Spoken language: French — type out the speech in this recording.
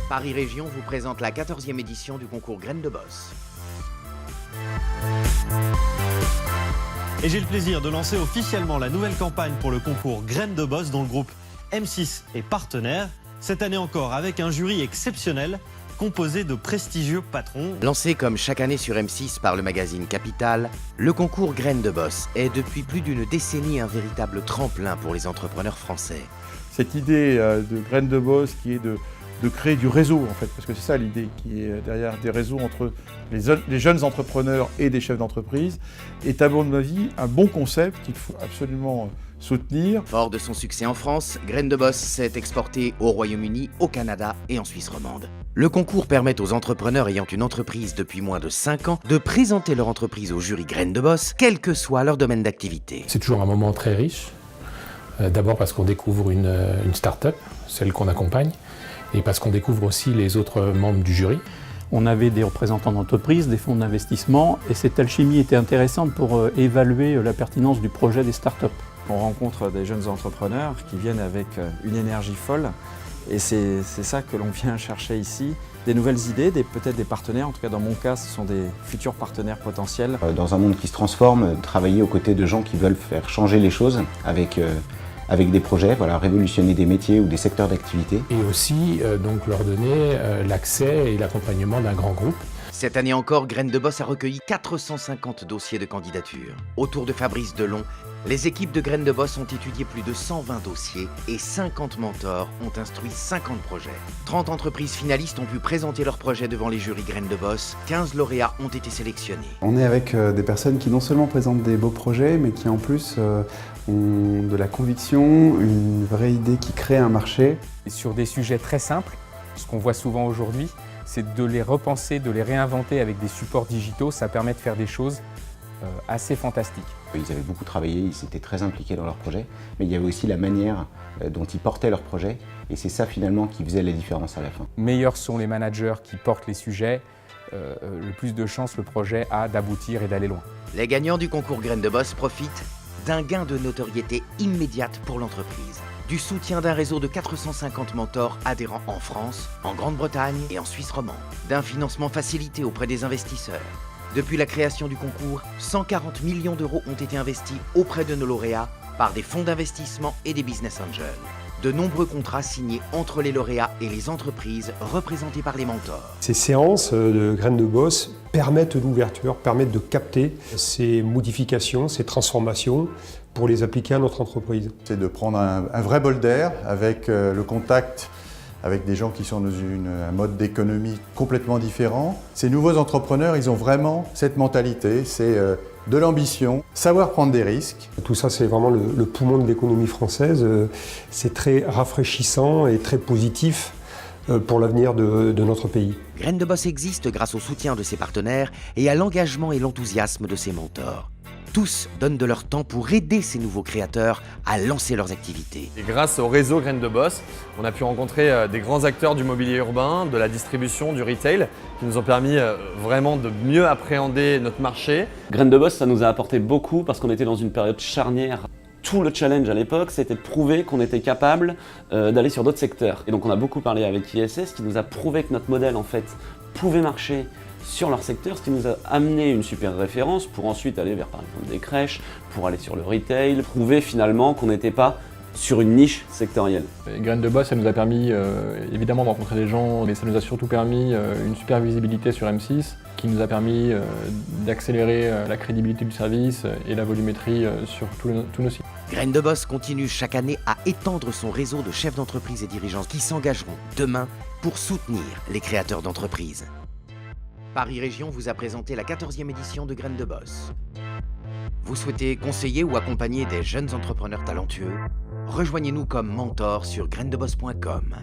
Paris Région vous présente la 14e édition du concours Graines de Boss. Et j'ai le plaisir de lancer officiellement la nouvelle campagne pour le concours Graines de Boss dont le groupe M6 est partenaire. Cette année encore avec un jury exceptionnel composé de prestigieux patrons. Lancé comme chaque année sur M6 par le magazine Capital, le concours Graines de Boss est depuis plus d'une décennie un véritable tremplin pour les entrepreneurs français. Cette idée de Graines de Boss qui est de créer du réseau en fait, parce que c'est ça l'idée qui est derrière des réseaux entre les jeunes entrepreneurs et des chefs d'entreprise, est à mon avis un bon concept qu'il faut absolument soutenir. Fort de son succès en France, Graines de Boss s'est exporté au Royaume-Uni, au Canada et en Suisse romande. Le concours permet aux entrepreneurs ayant une entreprise depuis moins de 5 ans de présenter leur entreprise au jury Graines de Boss, quel que soit leur domaine d'activité. C'est toujours un moment très riche, d'abord parce qu'on découvre une start-up, celle qu'on accompagne, et parce qu'on découvre aussi les autres membres du jury. On avait des représentants d'entreprise, des fonds d'investissement, et cette alchimie était intéressante pour évaluer la pertinence du projet des startups. On rencontre des jeunes entrepreneurs qui viennent avec une énergie folle, et c'est ça que l'on vient chercher ici. Des nouvelles idées, peut-être des partenaires, en tout cas dans mon cas, ce sont des futurs partenaires potentiels. Dans un monde qui se transforme, travailler aux côtés de gens qui veulent faire changer les choses avec des projets, voilà, révolutionner des métiers ou des secteurs d'activité. Et aussi donc leur donner l'accès et l'accompagnement d'un grand groupe. Cette année encore, Graines de Boss a recueilli 450 dossiers de candidature. Autour de Fabrice Delon, les équipes de Graines de Boss ont étudié plus de 120 dossiers et 50 mentors ont instruit 50 projets. 30 entreprises finalistes ont pu présenter leurs projets devant les jurys Graines de Boss. 15 lauréats ont été sélectionnés. On est avec des personnes qui non seulement présentent des beaux projets, mais qui en plus ont de la conviction, une vraie idée qui crée un marché. Et sur des sujets très simples, ce qu'on voit souvent aujourd'hui, c'est de les repenser, de les réinventer avec des supports digitaux. Ça permet de faire des choses assez fantastiques. Ils avaient beaucoup travaillé, ils s'étaient très impliqués dans leur projet, mais il y avait aussi la manière dont ils portaient leur projet, et c'est ça finalement qui faisait la différence à la fin. Meilleurs sont les managers qui portent les sujets, le plus de chances le projet a d'aboutir et d'aller loin. Les gagnants du concours Graines de Boss profitent d'un gain de notoriété immédiate pour l'entreprise, du soutien d'un réseau de 450 mentors adhérents en France, en Grande-Bretagne et en Suisse romande, d'un financement facilité auprès des investisseurs. Depuis la création du concours, 140 millions d'euros ont été investis auprès de nos lauréats par des fonds d'investissement et des business angels. De nombreux contrats signés entre les lauréats et les entreprises représentées par les mentors. Ces séances de Graines de Boss permettent l'ouverture, permettent de capter ces modifications, ces transformations pour les appliquer à notre entreprise. C'est de prendre un vrai bol d'air avec le contact avec des gens qui sont dans un mode d'économie complètement différent. Ces nouveaux entrepreneurs, ils ont vraiment cette mentalité, c'est de l'ambition, savoir prendre des risques. Tout ça, c'est vraiment le poumon de l'économie française. C'est très rafraîchissant et très positif pour l'avenir de notre pays. Graines de Boss existe grâce au soutien de ses partenaires et à l'engagement et l'enthousiasme de ses mentors. Tous donnent de leur temps pour aider ces nouveaux créateurs à lancer leurs activités. Et grâce au réseau Graines de Boss, on a pu rencontrer des grands acteurs du mobilier urbain, de la distribution, du retail, qui nous ont permis vraiment de mieux appréhender notre marché. Graines de Boss, ça nous a apporté beaucoup parce qu'on était dans une période charnière. Tout le challenge à l'époque, c'était de prouver qu'on était capable d'aller sur d'autres secteurs. Et donc on a beaucoup parlé avec ISS, qui nous a prouvé que notre modèle en fait pouvait marcher sur leur secteur, ce qui nous a amené une super référence pour ensuite aller vers par exemple des crèches, pour aller sur le retail, prouver finalement qu'on n'était pas sur une niche sectorielle. Graines de Boss, ça nous a permis évidemment de rencontrer des gens, mais ça nous a surtout permis une super visibilité sur M6, qui nous a permis d'accélérer la crédibilité du service et la volumétrie sur tous nos sites. Graines de Boss continue chaque année à étendre son réseau de chefs d'entreprise et dirigeants qui s'engageront demain pour soutenir les créateurs d'entreprises. Paris Région vous a présenté la 14e édition de Graines de Boss. Vous souhaitez conseiller ou accompagner des jeunes entrepreneurs talentueux? Rejoignez-nous comme mentor sur grainesdeboss.com.